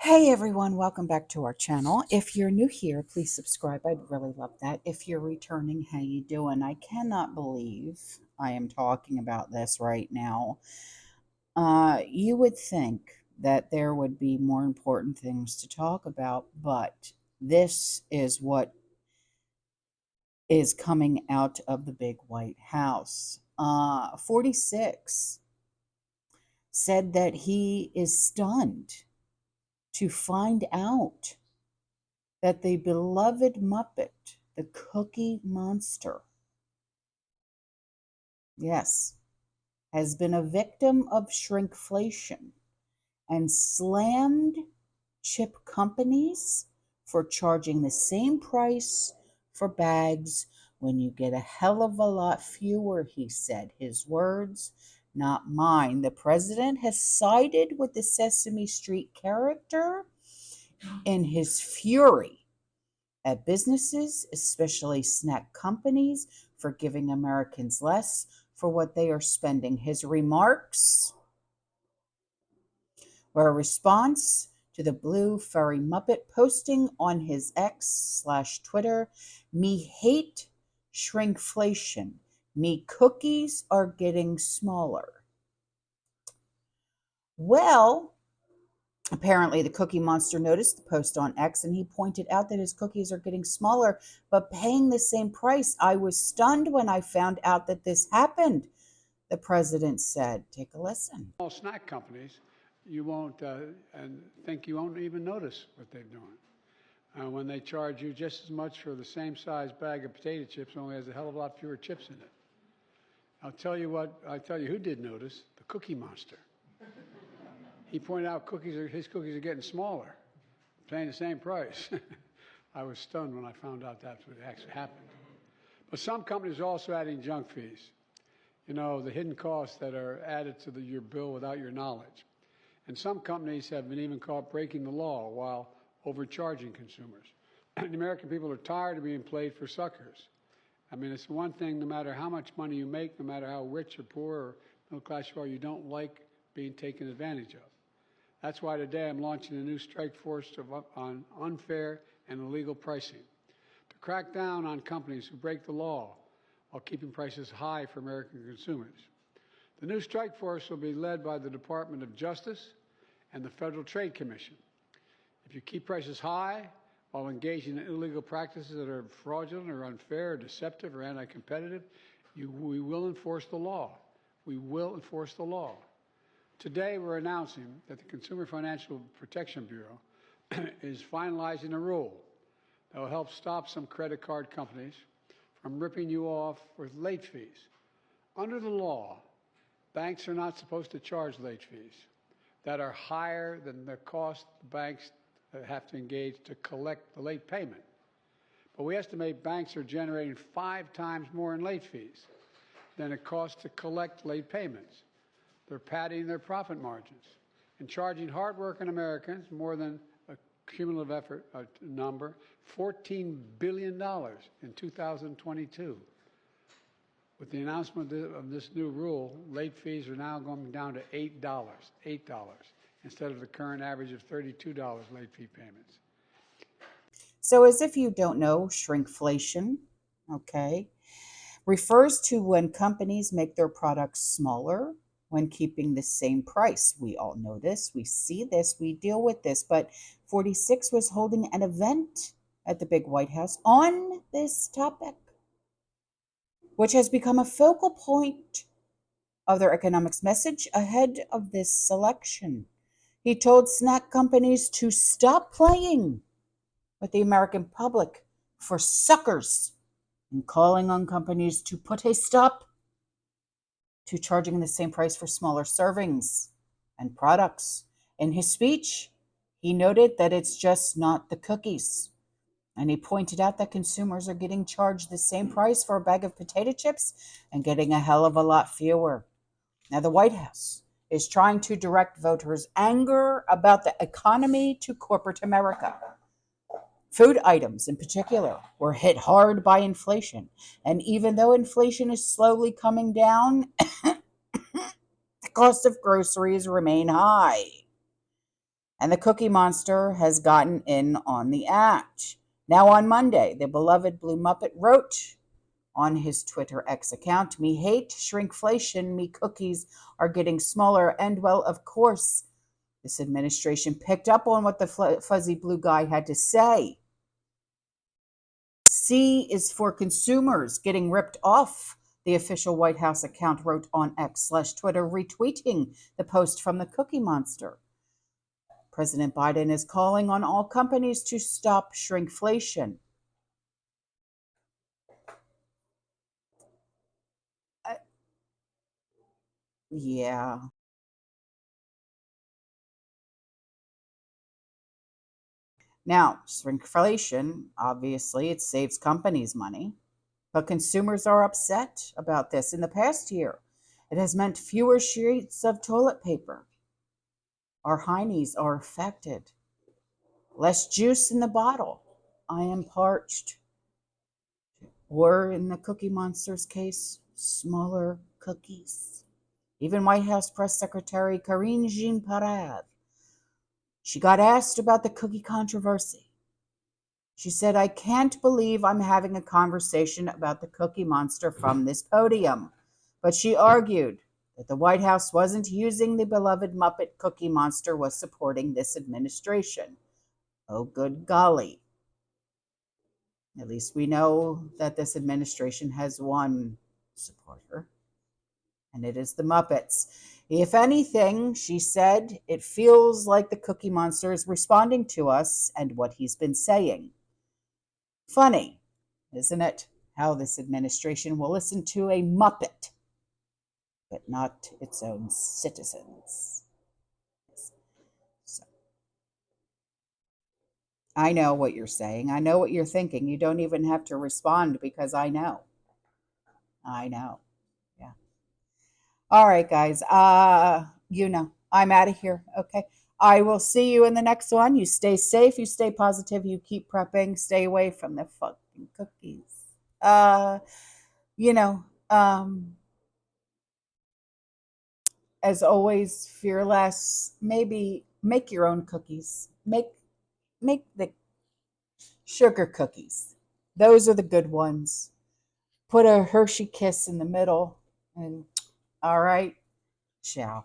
Hey everyone, welcome back to our channel. If you're new here, please subscribe. I'd really love that. If you're returning, how you doing? I cannot believe I am talking about this right now. You would think that there would be more important things to talk about, but this is what is coming out of the big white house. 46 said that he is stunned to find out that the beloved Muppet, the Cookie Monster, yes, has been a victim of shrinkflation and slammed chip companies for charging the same price for bags when you get a hell of a lot fewer, he said. His words, not mine. The president has sided with the Sesame Street character in his fury at businesses, especially snack companies, for giving Americans less for what they are spending. His remarks were a response to the blue furry Muppet posting on his X/Twitter, "Me hate shrinkflation. Me cookies are getting smaller." Well, apparently, the Cookie Monster noticed the post on X and he pointed out that his cookies are getting smaller but paying the same price. "I was stunned when I found out that this happened," the president said. Take a listen. All snack companies, you won't and think you won't even notice what they're doing. When they charge you just as much for the same size bag of potato chips, only has a hell of a lot fewer chips in it. I'll tell you who did notice, the Cookie Monster. He pointed out his cookies are getting smaller, paying the same price. I was stunned when I found out that's what actually happened. But some companies are also adding junk fees. You know, the hidden costs that are added to your bill without your knowledge. And some companies have been even caught breaking the law while overcharging consumers. The American people are tired of being played for suckers. I mean, it's one thing, no matter how much money you make, no matter how rich or poor or middle class you are, you don't like being taken advantage of. That's why today I'm launching a new strike force on unfair and illegal pricing to crack down on companies who break the law while keeping prices high for American consumers. The new strike force will be led by the Department of Justice and the Federal Trade Commission. If you keep prices high while engaging in illegal practices that are fraudulent or unfair or deceptive or anti-competitive, we will enforce the law. We will enforce the law. Today, we're announcing that the Consumer Financial Protection Bureau is finalizing a rule that will help stop some credit card companies from ripping you off with late fees. Under the law, banks are not supposed to charge late fees that are higher than the cost the banks have to engage to collect the late payment. But we estimate banks are generating 5 times more in late fees than it costs to collect late payments. They're padding their profit margins and charging hardworking Americans more than a cumulative effort number, $14 billion in 2022. With the announcement of this new rule, late fees are now going down to $8, instead of the current average of $32 late fee payments. So, as if you don't know, shrinkflation, okay, refers to when companies make their products smaller when keeping the same price. We all know this, we see this, we deal with this, but 46 was holding an event at the big White House on this topic, which has become a focal point of their economics message ahead of this election. He told snack companies to stop playing with the American public for suckers and calling on companies to put a stop to charging the same price for smaller servings and products. In his speech, he noted that it's just not the cookies. And he pointed out that consumers are getting charged the same price for a bag of potato chips and getting a hell of a lot fewer. Now, the White House is trying to direct voters' anger about the economy to corporate America. Food items, in particular, were hit hard by inflation. And even though inflation is slowly coming down, the cost of groceries remain high. And the Cookie Monster has gotten in on the act. Now, on Monday, the beloved Blue Muppet wrote on his Twitter X account, "Me hate shrinkflation, me cookies are getting smaller." And well, of course, this administration picked up on what the fuzzy blue guy had to say. C is for consumers getting ripped off, the official White House account wrote on X/Twitter, retweeting the post from the Cookie Monster. President Biden is calling on all companies to stop shrinkflation. Uh, yeah. Now, shrinkflation, obviously, it saves companies money, but consumers are upset about this. In the past year, it has meant fewer sheets of toilet paper. Our heinies are affected. Less juice in the bottle. I am parched. Or in the Cookie Monster's case, smaller cookies. Even White House Press Secretary Karine Jean-Pierre, she got asked about the cookie controversy. She said, "I can't believe I'm having a conversation about the Cookie Monster from this podium." But she argued that the White House wasn't using the beloved Muppet. Cookie Monster was supporting this administration. Oh, good golly. At least we know that this administration has one supporter, and it is the Muppets. If anything, she said, it feels like the Cookie Monster is responding to us and what he's been saying. Funny, isn't it, how this administration will listen to a Muppet, but not its own citizens. So, I know what you're saying. I know what you're thinking. You don't even have to respond because I know. I know. Yeah. All right, guys. I'm out of here. Okay. I will see you in the next one. You stay safe, you stay positive, you keep prepping, stay away from the fucking cookies. You know, as always, fearless. Maybe make your own cookies. Make the sugar cookies. Those are the good ones. Put a Hershey kiss in the middle, and all right, ciao.